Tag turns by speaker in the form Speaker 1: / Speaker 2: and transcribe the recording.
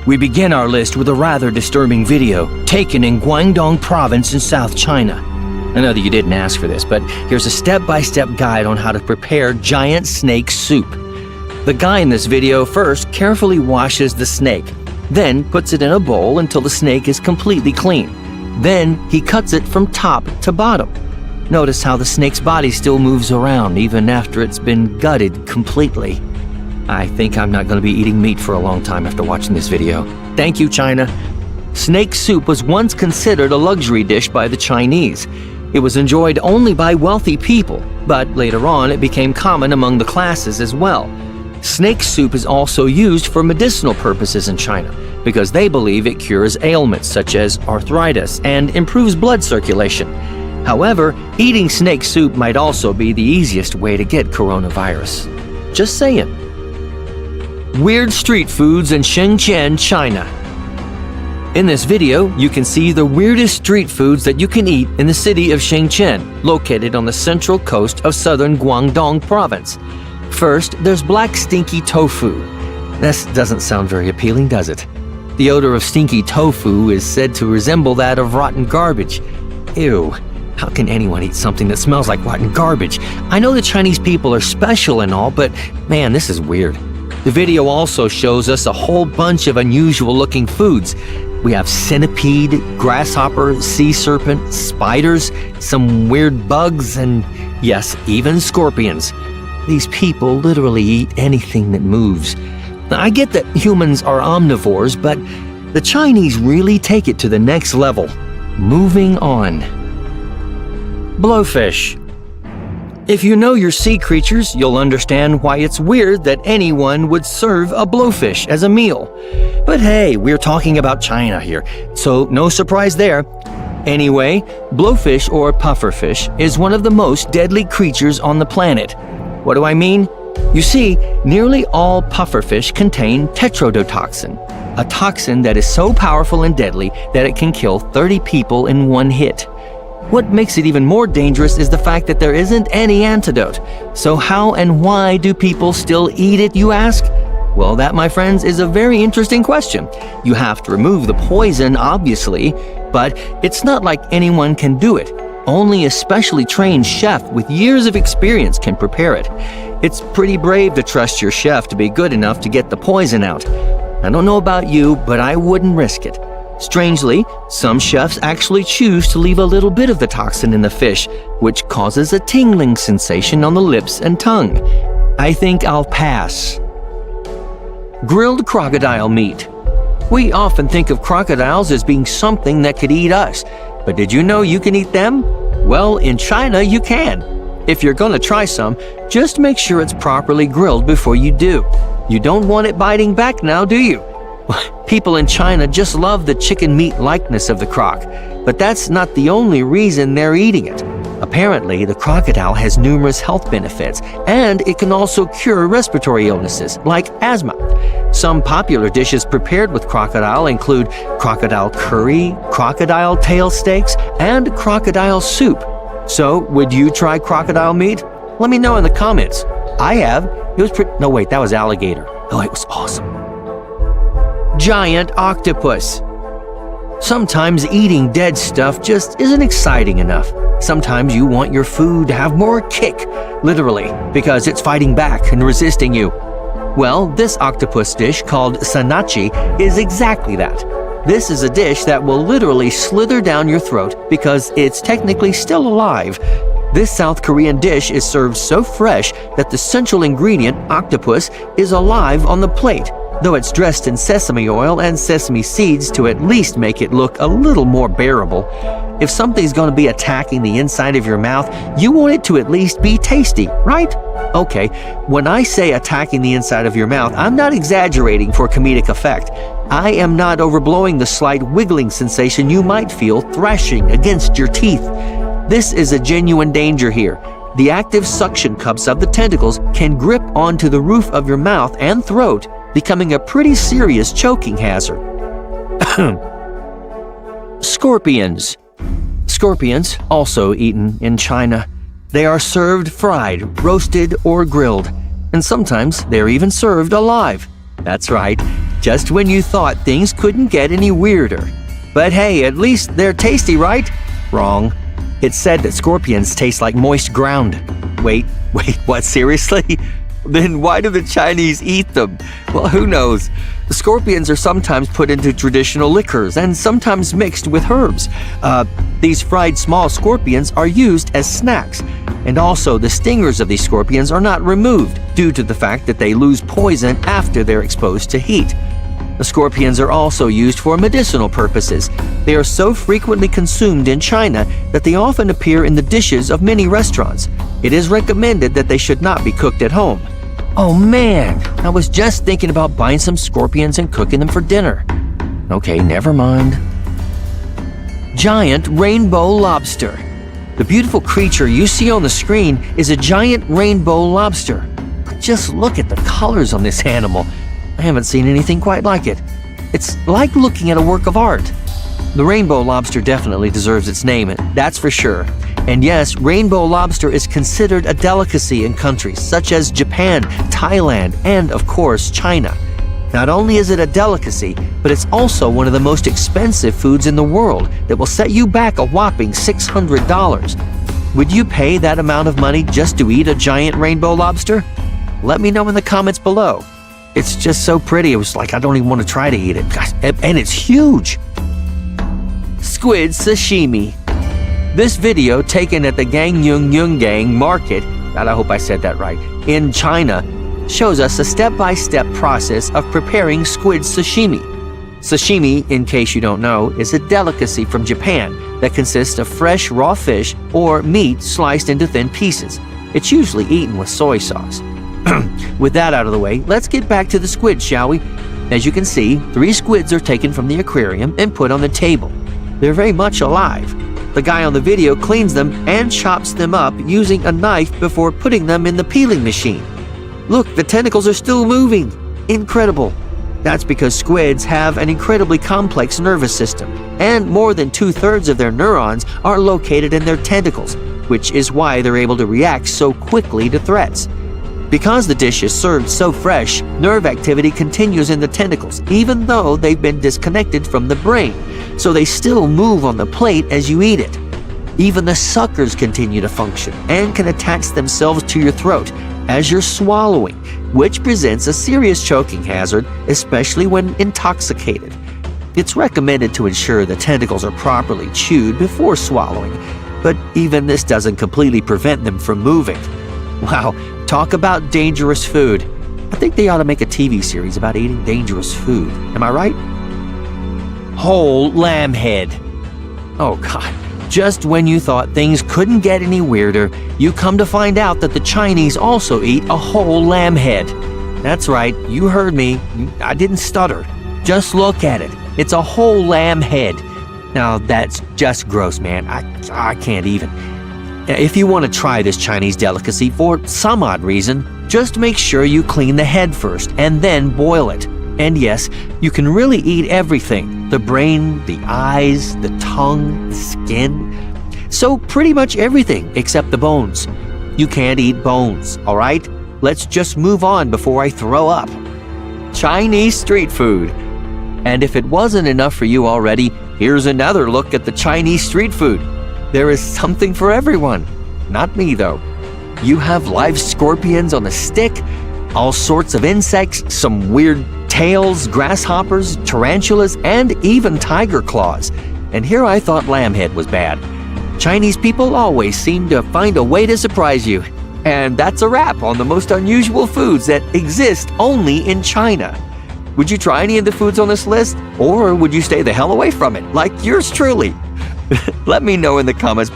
Speaker 1: We begin our list with a rather disturbing video taken in Guangdong province in South China. I know that you didn't ask for this, but here's a step-by-step guide on how to prepare giant snake soup. The guy in this video first carefully washes the snake, then puts it in a bowl until the snake is completely clean. Then he cuts it from top to bottom. Notice how the snake's body still moves around even after it's been gutted completely. I think I'm not going to be eating meat for a long time after watching this video. Thank you, China. Snake soup was once considered a luxury dish by the Chinese. It was enjoyed only by wealthy people, but later on it became common among the classes as well. Snake soup is also used for medicinal purposes in China because they believe it cures ailments such as arthritis and improves blood circulation. However, eating snake soup might also be the easiest way to get coronavirus. Just saying. Weird street foods in Shenzhen, China. In this video, you can see the weirdest street foods that you can eat in the city of Shenzhen, located on the central coast of southern Guangdong province. First, there's black stinky tofu. This doesn't sound very appealing, does it? The odor of stinky tofu is said to resemble that of rotten garbage. Ew, how can anyone eat something that smells like rotten garbage? I know the Chinese people are special and all, but man, this is weird. The video also shows us a whole bunch of unusual-looking foods. We have centipede, grasshopper, sea serpent, spiders, some weird bugs, and yes, even scorpions. These people literally eat anything that moves. Now, I get that humans are omnivores, but the Chinese really take it to the next level. Moving on. Blowfish. If you know your sea creatures, you'll understand why it's weird that anyone would serve a blowfish as a meal. But hey, we're talking about China here, so no surprise there. Anyway, blowfish or pufferfish is one of the most deadly creatures on the planet. What do I mean? You see, nearly all pufferfish contain tetrodotoxin, a toxin that is so powerful and deadly that it can kill 30 people in one hit. What makes it even more dangerous is the fact that there isn't any antidote. So how and why do people still eat it, you ask? Well, that, my friends, is a very interesting question. You have to remove the poison, obviously, but it's not like anyone can do it. Only a specially trained chef with years of experience can prepare it. It's pretty brave to trust your chef to be good enough to get the poison out. I don't know about you, but I wouldn't risk it. Strangely, some chefs actually choose to leave a little bit of the toxin in the fish, which causes a tingling sensation on the lips and tongue. I think I'll pass. Grilled crocodile meat. We often think of crocodiles as being something that could eat us, but did you know you can eat them? Well, in China you can. If you're gonna try some, just make sure it's properly grilled before you do. You don't want it biting back now, do you? People in China just love the chicken meat likeness of the croc, but that's not the only reason they're eating it. Apparently, the crocodile has numerous health benefits, and it can also cure respiratory illnesses like asthma. Some popular dishes prepared with crocodile include crocodile curry, crocodile tail steaks, and crocodile soup. So, would you try crocodile meat? Let me know in the comments. I have. It was no wait, that was alligator. Oh, it was awesome. Giant octopus. Sometimes eating dead stuff just isn't exciting enough. Sometimes you want your food to have more kick, literally, because it's fighting back and resisting you. Well, this octopus dish called sanachi is exactly that. This is a dish that will literally slither down your throat because it's technically still alive. This South Korean dish is served so fresh that the central ingredient, octopus, is alive on the plate, though it's dressed in sesame oil and sesame seeds to at least make it look a little more bearable. If something's going to be attacking the inside of your mouth, you want it to at least be tasty, right? Okay, when I say attacking the inside of your mouth, I'm not exaggerating for comedic effect. I am not overblowing the slight wiggling sensation you might feel thrashing against your teeth. This is a genuine danger here. The active suction cups of the tentacles can grip onto the roof of your mouth and throat, becoming a pretty serious choking hazard. Scorpions. Scorpions, also eaten in China. They are served fried, roasted, or grilled, and sometimes they're even served alive. That's right, Just when you thought things couldn't get any weirder. But hey, at least they're tasty, right? Wrong. It's said that scorpions taste like moist ground. Wait, what, seriously? Then why do the Chinese eat them? Well, who knows? The scorpions are sometimes put into traditional liquors and sometimes mixed with herbs. These fried small scorpions are used as snacks. And also, the stingers of these scorpions are not removed due to the fact that they lose poison after they're exposed to heat. The scorpions are also used for medicinal purposes. They are so frequently consumed in China that they often appear in the dishes of many restaurants. It is recommended that they should not be cooked at home. Oh man, I was just thinking about buying some scorpions and cooking them for dinner. Okay, never mind. Giant rainbow lobster. The beautiful creature you see on the screen is a giant rainbow lobster. Just look at the colors on this animal. I haven't seen anything quite like it. It's like looking at a work of art. The rainbow lobster definitely deserves its name, that's for sure. And yes, rainbow lobster is considered a delicacy in countries such as Japan, Thailand, and of course, China. Not only is it a delicacy, but it's also one of the most expensive foods in the world that will set you back a whopping $600. Would you pay that amount of money just to eat a giant rainbow lobster? Let me know in the comments below. It's just so pretty, it was like I don't even want to try to eat it. Gosh, and it's huge! Squid sashimi. This video, taken at the Gangyungyungang market, God, I hope I said that right, in China, shows us a step-by-step process of preparing squid sashimi. Sashimi, in case you don't know, is a delicacy from Japan that consists of fresh raw fish or meat sliced into thin pieces. It's usually eaten with soy sauce. With that out of the way, let's get back to the squid, shall we? As you can see, 3 squids are taken from the aquarium and put on the table. They're very much alive. The guy on the video cleans them and chops them up using a knife before putting them in the peeling machine. Look, the tentacles are still moving. Incredible. That's because squids have an incredibly complex nervous system, and more than 2/3 of their neurons are located in their tentacles, which is why they're able to react so quickly to threats. Because the dish is served so fresh, nerve activity continues in the tentacles, even though they've been disconnected from the brain, so they still move on the plate as you eat it. Even the suckers continue to function and can attach themselves to your throat as you're swallowing, which presents a serious choking hazard, especially when intoxicated. It's recommended to ensure the tentacles are properly chewed before swallowing, but even this doesn't completely prevent them from moving. Wow, talk about dangerous food. I think they ought to make a TV series about eating dangerous food. Am I right? Whole lamb head. Oh God, just when you thought things couldn't get any weirder, you come to find out that the Chinese also eat a whole lamb head. That's right, you heard me. I didn't stutter. Just look at it. It's a whole lamb head. Now that's just gross, man. I can't even. If you want to try this Chinese delicacy for some odd reason, just make sure you clean the head first and then boil it. And yes, you can really eat everything. The brain, the eyes, the tongue, the skin. So pretty much everything except the bones. You can't eat bones, alright? Let's just move on before I throw up. Chinese street food. And if it wasn't enough for you already, here's another look at the Chinese street food. There is something for everyone. Not me, though. You have live scorpions on a stick, all sorts of insects, some weird tails, grasshoppers, tarantulas, and even tiger claws. And here I thought lamb head was bad. Chinese people always seem to find a way to surprise you. And that's a wrap on the most unusual foods that exist only in China. Would you try any of the foods on this list? Or would you stay the hell away from it, like yours truly? Let me know in the comments below.